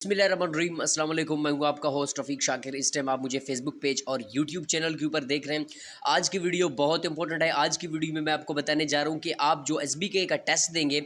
बिस्मिल्लाहिर्रहमानिर्रहीम अस्सलाम वालेकुम। मैं हूं आपका होस्ट रफ़ीक शाकिर। इस टाइम आप मुझे फेसबुक पेज और यूट्यूब चैनल के ऊपर देख रहे हैं। आज की वीडियो बहुत इंपॉर्टेंट है। आज की वीडियो में मैं आपको बताने जा रहा हूं कि आप जो एसबीके का टेस्ट देंगे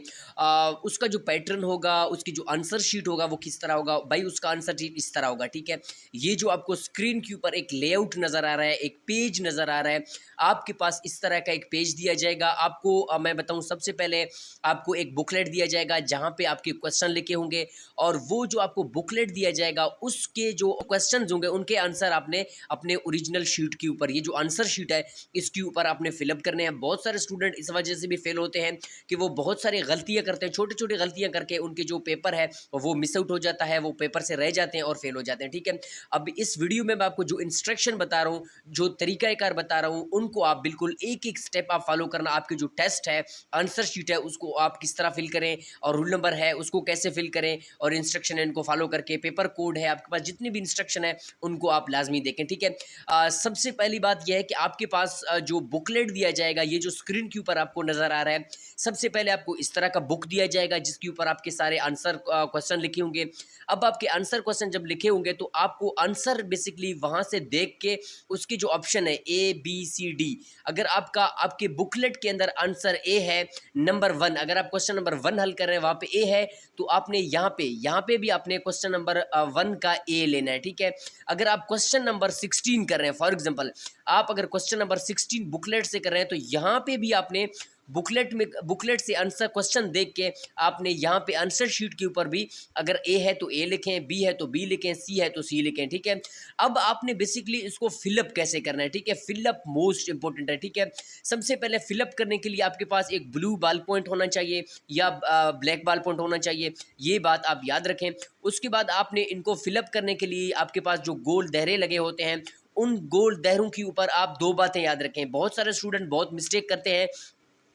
उसका जो पैटर्न होगा, उसकी जो आंसर शीट होगा वो किस तरह होगा। भाई उसका आंसर शीट इस तरह होगा, ठीक है। ये जो आपको स्क्रीन के ऊपर एक लेआउट नज़र आ रहा है, एक पेज नज़र आ रहा है, आपके पास इस तरह का एक पेज दिया जाएगा। आपको मैं बताऊँ, सबसे पहले आपको एक बुकलेट दिया जाएगा जहाँ पे आपके क्वेश्चन लिखे होंगे, और वो जो आपको बुकलेट दिया जाएगा उसके जो क्वेश्चंस होंगे उनके आंसर आपने अपने ओरिजिनल शीट के ऊपर, ये जो आंसर शीट है इसके ऊपर आपने फिलअप करने हैं। बहुत सारे स्टूडेंट इस वजह से भी फेल होते हैं कि वो बहुत सारी गलतियां करते हैं, छोटी छोटी गलतियां करके उनके जो पेपर है वो मिस आउट हो जाता है, वो पेपर से रह जाते हैं और फेल हो जाते हैं, ठीक है। अब इस वीडियो में मैं आपको जो इंस्ट्रक्शन बता रहा हूँ, जो तरीकाकार बता रहा हूँ, उनको आप बिल्कुल एक एक स्टेप आप फॉलो करना। आपके जो टेस्ट है, आंसर शीट है, उसको आप किस तरह फिल करें, और रूल नंबर है उसको कैसे फिल करें, और इंस्ट्रक्शन है इनको फॉलो करके, पेपर कोड है, आपके पास जितनी भी इंस्ट्रक्शन है उनको आप लाजमी देखें, ठीक है। सबसे पहली बात यह है कि आपके पास जो बुकलेट दिया जाएगा, ये जो स्क्रीन के ऊपर आपको नज़र आ रहा है, सबसे पहले आपको इस तरह का बुक दिया जाएगा जिसके ऊपर आपके सारे आंसर क्वेश्चन लिखे होंगे। अब आपके आंसर क्वेश्चन जब लिखे होंगे तो आपको आंसर बेसिकली वहाँ से देख के उसकी जो ऑप्शन है ABCD, अगर आपके बुकलेट के अंदर आंसर ए है, नंबर 1, अगर आप क्वेश्चन नंबर 1 हल कर रहे हैं वहाँ पे ए है, तो आपने यहाँ पे भी आपने क्वेश्चन नंबर 1 का ए लेना है, ठीक है। अगर आप क्वेश्चन नंबर 16 कर रहे हैं, फॉर एग्जांपल आप अगर क्वेश्चन नंबर 16 बुकलेट से कर रहे हैं, तो यहाँ पे भी आपने बुकलेट से आंसर क्वेश्चन देख के आपने यहाँ पे आंसर शीट के ऊपर भी अगर ए है तो ए लिखें, बी है तो बी लिखें, सी है तो सी लिखें, ठीक है। अब आपने बेसिकली इसको फिलअप कैसे करना है, ठीक है। फिलअप मोस्ट इंपॉर्टेंट है, ठीक है। सबसे पहले फिलअप करने के लिए आपके पास एक ब्लू बॉल पॉइंट होना चाहिए या ब्लैक बॉल पॉइंट होना चाहिए, ये बात आप याद रखें। उसके बाद आपने इनको फिलअप करने के लिए आपके पास जो गोल दायरे लगे होते हैं, उन गोल दायरों के ऊपर आप दो बातें याद रखें। बहुत सारे स्टूडेंट बहुत मिस्टेक करते हैं,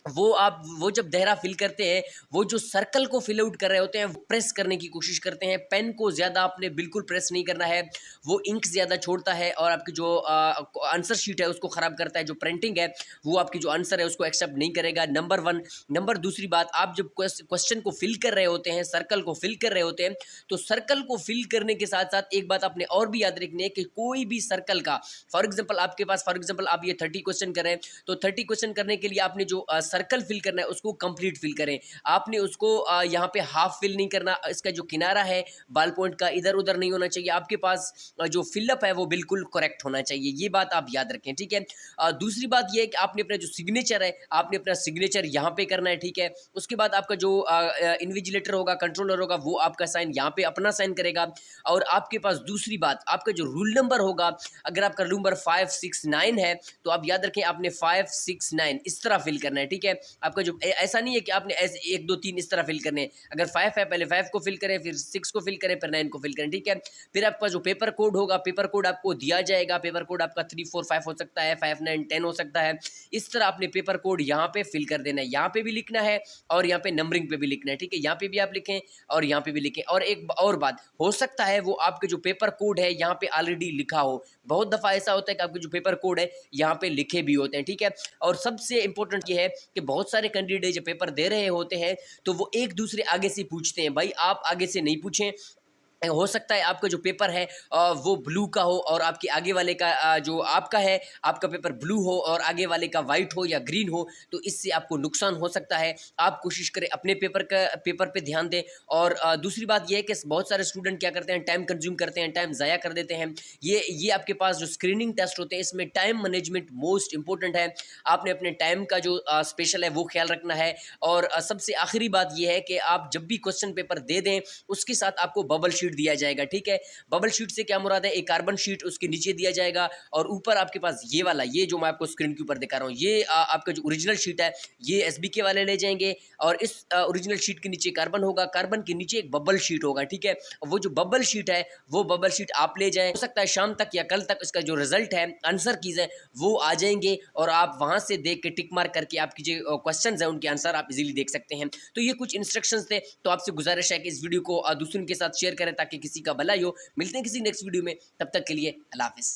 वो जब दायरा फिल करते हैं, वो जो सर्कल को फिल आउट कर रहे होते हैं वो प्रेस करने की कोशिश करते हैं। पेन को ज़्यादा आपने बिल्कुल प्रेस नहीं करना है, वो इंक ज़्यादा छोड़ता है और आपकी जो आंसर शीट है उसको ख़राब करता है। जो प्रिंटिंग है वो आपकी जो आंसर है उसको एक्सेप्ट नहीं करेगा, नंबर 1। नंबर दूसरी बात, आप जब क्वेश्चन को फिल कर रहे होते हैं, सर्कल को फिल कर रहे होते हैं, तो सर्कल को फिल करने के साथ साथ एक बात आपने और भी याद रखनी है कि कोई भी सर्कल का, फॉर एग्जाम्पल आप ये 30 क्वेश्चन कर रहे हैं, तो 30 क्वेश्चन करने के लिए आपने जो सर्कल फिल करना है उसको कंप्लीट फिल करें। आपने उसको यहाँ पे हाफ फिल नहीं करना, इसका जो किनारा है बॉल पॉइंट का इधर उधर नहीं होना चाहिए। आपके पास जो फिलअप है वो बिल्कुल करेक्ट होना चाहिए, ये बात आप याद रखें, ठीक है। दूसरी बात ये है कि आपने अपना जो सिग्नेचर है, आपने अपना सिग्नेचर यहाँ पे करना है, ठीक है। उसके बाद आपका जो इन्विजिलेटर होगा, कंट्रोलर होगा, वो आपका साइन यहाँ पे अपना साइन करेगा। और आपके पास दूसरी बात, आपका जो रूल नंबर होगा, अगर आपका रूल नंबर 569 है तो आप याद रखें आपने 569 इस तरह फिल करना है, ठीक है। आपका जो ऐसा नहीं है कि आपने ऐसे 1 2 3 इस तरह फिल करने हैं। अगर 5 है, पहले 5 को फिल करें, फिर 6 को फिल करें, फिर 9 को फिल करें, ठीक है। फिर आपका जो पेपर कोड होगा, पेपर कोड आपको दिया जाएगा। पेपर कोड आपका 3 4 5 हो सकता है, 5 9 10 हो सकता है। इस तरह आपने पेपर कोड यहाँ पे फिल कर देना है, यहाँ पे भी लिखना है और यहाँ पे नंबरिंग पे भी लिखना है, ठीक है। यहाँ पे भी आप लिखें और यहाँ पे भी लिखें। और एक और बात, हो सकता है वो आपके जो पेपर कोड है यहाँ पे ऑलरेडी लिखा हो। बहुत दफ़ा ऐसा होता है कि आपके जो पेपर कोड है यहाँ पे लिखे भी होते हैं, ठीक है। और सबसे इंपॉर्टेंट ये है कि बहुत सारे कैंडिडेट जब पेपर दे रहे होते हैं तो वो एक दूसरे आगे से पूछते हैं। भाई आप आगे से नहीं पूछें। हो सकता है आपका जो पेपर है वो ब्लू का हो और आपके आगे वाले का जो आपका है, आपका पेपर ब्लू हो और आगे वाले का वाइट हो या ग्रीन हो, तो इससे आपको नुकसान हो सकता है। आप कोशिश करें अपने पेपर पे ध्यान दें। और दूसरी बात यह है कि बहुत सारे स्टूडेंट क्या करते हैं, टाइम कंज्यूम करते हैं, टाइम ज़ाया कर देते हैं। ये आपके पास जो स्क्रीनिंग टेस्ट होते हैं इसमें टाइम मैनेजमेंट मोस्ट इंपॉर्टेंट है। आपने अपने टाइम का जो स्पेशल है वो ख्याल रखना है। और सबसे आखिरी बात यह है कि आप जब भी क्वेश्चन पेपर दे दें उसके साथ आपको बबल शीट दिया जाएगा, ठीक है। बबल शीट से क्या मुराद है, एक कार्बन शीट उसके नीचे दिया जाएगा और ऊपर आपके पास ये वाला, ये जो मैं आपको स्क्रीन के ऊपर दिखा रहा हूँ, ये आपका जो ओरिजिनल शीट है ये एसबीके वाले ले जाएंगे। और इस ओरिजिनल शीट के नीचे कार्बन होगा, कार्बन के नीचे एक बबल शीट होगा, ठीक है। वो जो बबल शीट है वो बबल शीट आप ले जाएं। हो सकता है शाम तक या कल तक इसका जो रिजल्ट है, आंसर कीज है, वो आ जाएंगे और आप वहां से देख के टिक मार्क करके आपकी जो क्वेश्चन है उनके आंसर आप इजीली देख सकते हैं। तो ये कुछ इंस्ट्रक्शंस थे। तो आपसे गुजारिश है कि इस वीडियो को दूसरों के साथ शेयर करें ताकि किसी का भला ही हो। मिलते हैं किसी नेक्स्ट वीडियो में, तब तक के लिए अल्लाह हाफिज़।